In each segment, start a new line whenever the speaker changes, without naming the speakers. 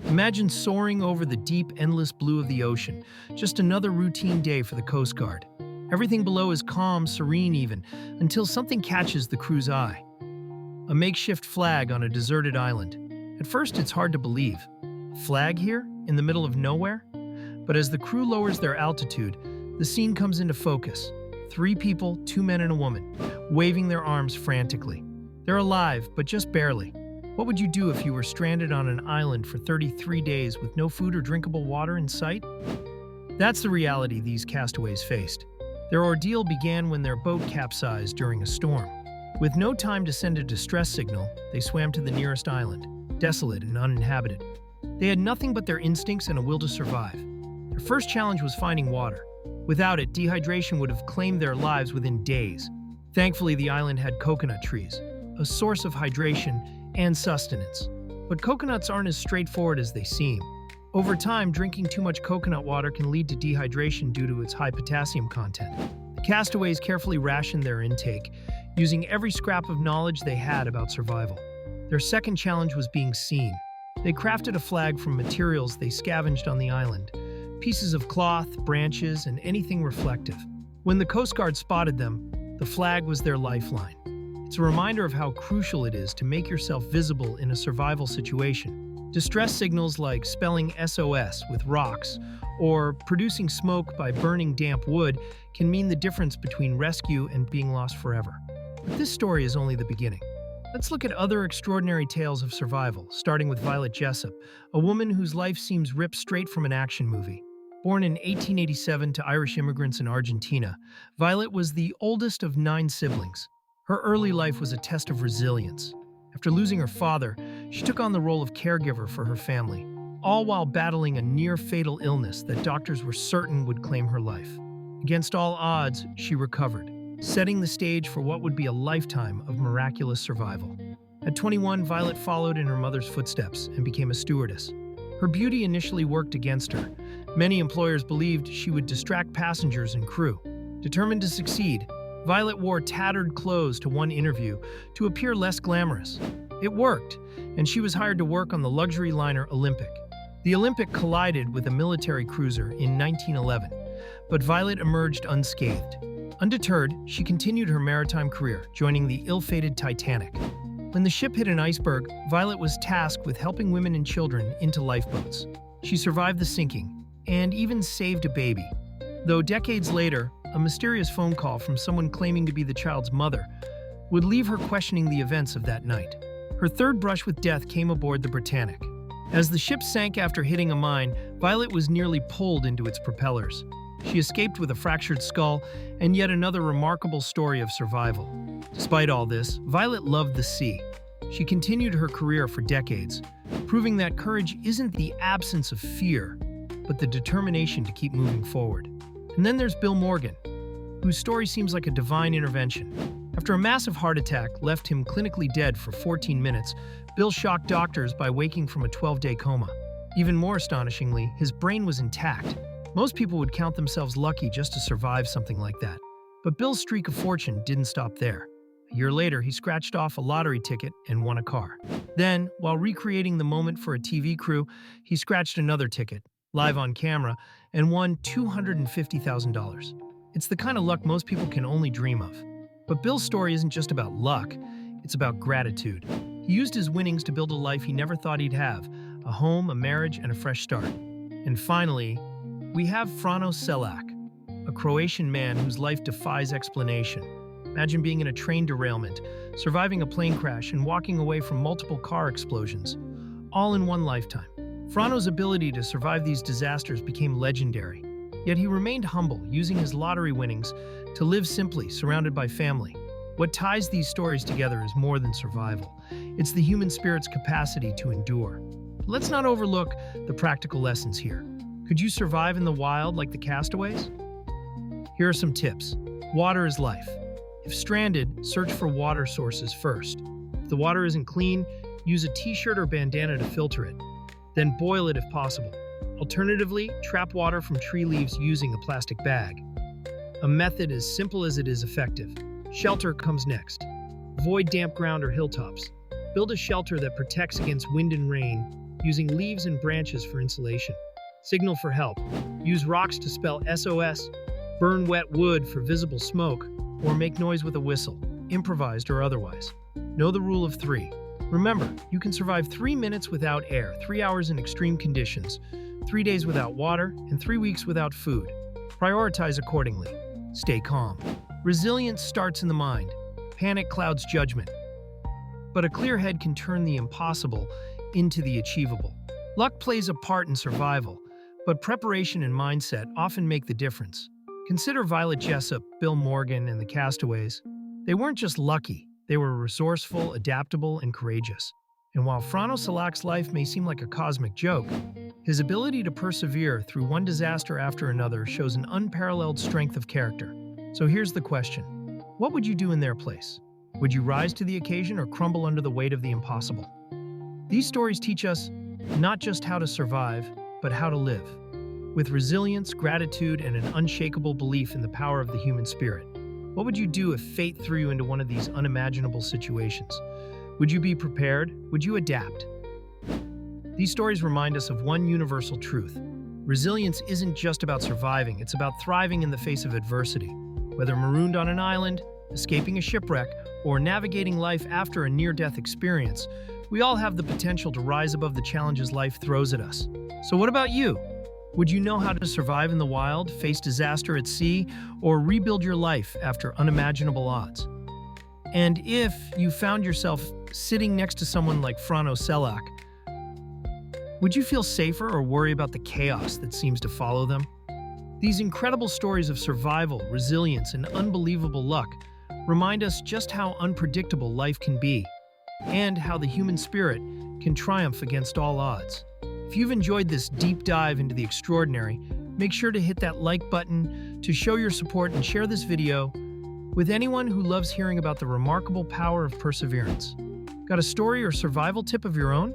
Imagine soaring over the deep, endless blue of the ocean, just another routine day for the Coast Guard. Everything below is calm, serene even, until something catches the crew's eye. A makeshift flag on a deserted island. At first, it's hard to believe. Flag here, in the middle of nowhere? But as the crew lowers their altitude, the scene comes into focus. 3 people, 2 men and a woman, waving their arms frantically. They're alive, but just barely. What would you do if you were stranded on an island for 33 days with no food or drinkable water in sight? That's the reality these castaways faced. Their ordeal began when their boat capsized during a storm. With no time to send a distress signal, they swam to the nearest island, desolate and uninhabited. They had nothing but their instincts and a will to survive. Their first challenge was finding water. Without it, dehydration would have claimed their lives within days. Thankfully, the island had coconut trees, a source of hydration and sustenance. But coconuts aren't as straightforward as they seem. Over time, drinking too much coconut water can lead to dehydration due to its high potassium content. The castaways carefully rationed their intake, using every scrap of knowledge they had about survival. Their second challenge was being seen. They crafted a flag from materials they scavenged on the island, pieces of cloth, branches, and anything reflective. When the Coast Guard spotted them, the flag was their lifeline. It's a reminder of how crucial it is to make yourself visible in a survival situation. Distress signals like spelling SOS with rocks or producing smoke by burning damp wood can mean the difference between rescue and being lost forever. But this story is only the beginning. Let's look at other extraordinary tales of survival, starting with Violet Jessup, a woman whose life seems ripped straight from an action movie. Born in 1887 to Irish immigrants in Argentina, Violet was the oldest of 9 siblings. Her early life was a test of resilience. After losing her father, she took on the role of caregiver for her family, all while battling a near-fatal illness that doctors were certain would claim her life. Against all odds, she recovered, setting the stage for what would be a lifetime of miraculous survival. At 21, Violet followed in her mother's footsteps and became a stewardess. Her beauty initially worked against her. Many employers believed she would distract passengers and crew. Determined to succeed, Violet wore tattered clothes to one interview to appear less glamorous. It worked, and she was hired to work on the luxury liner Olympic. The Olympic collided with a military cruiser in 1911, but Violet emerged unscathed. Undeterred, she continued her maritime career, joining the ill-fated Titanic. When the ship hit an iceberg, Violet was tasked with helping women and children into lifeboats. She survived the sinking, and even saved a baby. Though decades later, a mysterious phone call from someone claiming to be the child's mother would leave her questioning the events of that night. Her third brush with death came aboard the Britannic. As the ship sank after hitting a mine, Violet was nearly pulled into its propellers. She escaped with a fractured skull and yet another remarkable story of survival. Despite all this, Violet loved the sea. She continued her career for decades, proving that courage isn't the absence of fear, but the determination to keep moving forward. And then there's Bill Morgan, whose story seems like a divine intervention. After a massive heart attack left him clinically dead for 14 minutes, Bill shocked doctors by waking from a 12-day coma. Even more astonishingly, his brain was intact. Most people would count themselves lucky just to survive something like that. But Bill's streak of fortune didn't stop there. A year later, he scratched off a lottery ticket and won a car. Then, while recreating the moment for a TV crew, he scratched another ticket, live on camera, and won $250,000. It's the kind of luck most people can only dream of. But Bill's story isn't just about luck, it's about gratitude. He used his winnings to build a life he never thought he'd have, a home, a marriage, and a fresh start. And finally, we have Frano Selak, a Croatian man whose life defies explanation. Imagine being in a train derailment, surviving a plane crash, and walking away from multiple car explosions, all in one lifetime. Frano's ability to survive these disasters became legendary, yet he remained humble, using his lottery winnings to live simply, surrounded by family. What ties these stories together is more than survival. It's the human spirit's capacity to endure. But let's not overlook the practical lessons here. Could you survive in the wild like the castaways? Here are some tips. Water is life. If stranded, search for water sources first. If the water isn't clean, use a t-shirt or bandana to filter it. Then boil it if possible. Alternatively, trap water from tree leaves using a plastic bag. A method as simple as it is effective. Shelter comes next. Avoid damp ground or hilltops. Build a shelter that protects against wind and rain, using leaves and branches for insulation. Signal for help. Use rocks to spell SOS. Burn wet wood for visible smoke, or make noise with a whistle, improvised or otherwise. Know the rule of 3. Remember, you can survive 3 minutes without air, 3 hours in extreme conditions, 3 days without water, and 3 weeks without food. Prioritize accordingly. Stay calm. Resilience starts in the mind. Panic clouds judgment. But a clear head can turn the impossible into the achievable. Luck plays a part in survival, but preparation and mindset often make the difference. Consider Violet Jessup, Bill Morgan, and the Castaways. They weren't just lucky, they were resourceful, adaptable, and courageous. And while Frano Salak's life may seem like a cosmic joke, his ability to persevere through one disaster after another shows an unparalleled strength of character. So here's the question. What would you do in their place? Would you rise to the occasion or crumble under the weight of the impossible? These stories teach us not just how to survive, but how to live, with resilience, gratitude, and an unshakable belief in the power of the human spirit. What would you do if fate threw you into one of these unimaginable situations? Would you be prepared? Would you adapt? These stories remind us of one universal truth. Resilience isn't just about surviving, it's about thriving in the face of adversity. Whether marooned on an island, escaping a shipwreck, or navigating life after a near-death experience, we all have the potential to rise above the challenges life throws at us. So what about you? Would you know how to survive in the wild, face disaster at sea, or rebuild your life after unimaginable odds? And if you found yourself sitting next to someone like Frano Salak, would you feel safer or worry about the chaos that seems to follow them? These incredible stories of survival, resilience, and unbelievable luck remind us just how unpredictable life can be, and how the human spirit can triumph against all odds. If you've enjoyed this deep dive into the extraordinary, make sure to hit that like button to show your support and share this video with anyone who loves hearing about the remarkable power of perseverance. Got a story or survival tip of your own?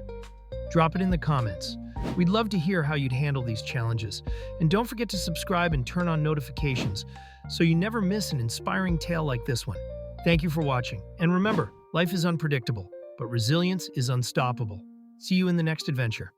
Drop it in the comments. We'd love to hear how you'd handle these challenges. And don't forget to subscribe and turn on notifications so you never miss an inspiring tale like this one. Thank you for watching. And remember, life is unpredictable, but resilience is unstoppable. See you in the next adventure.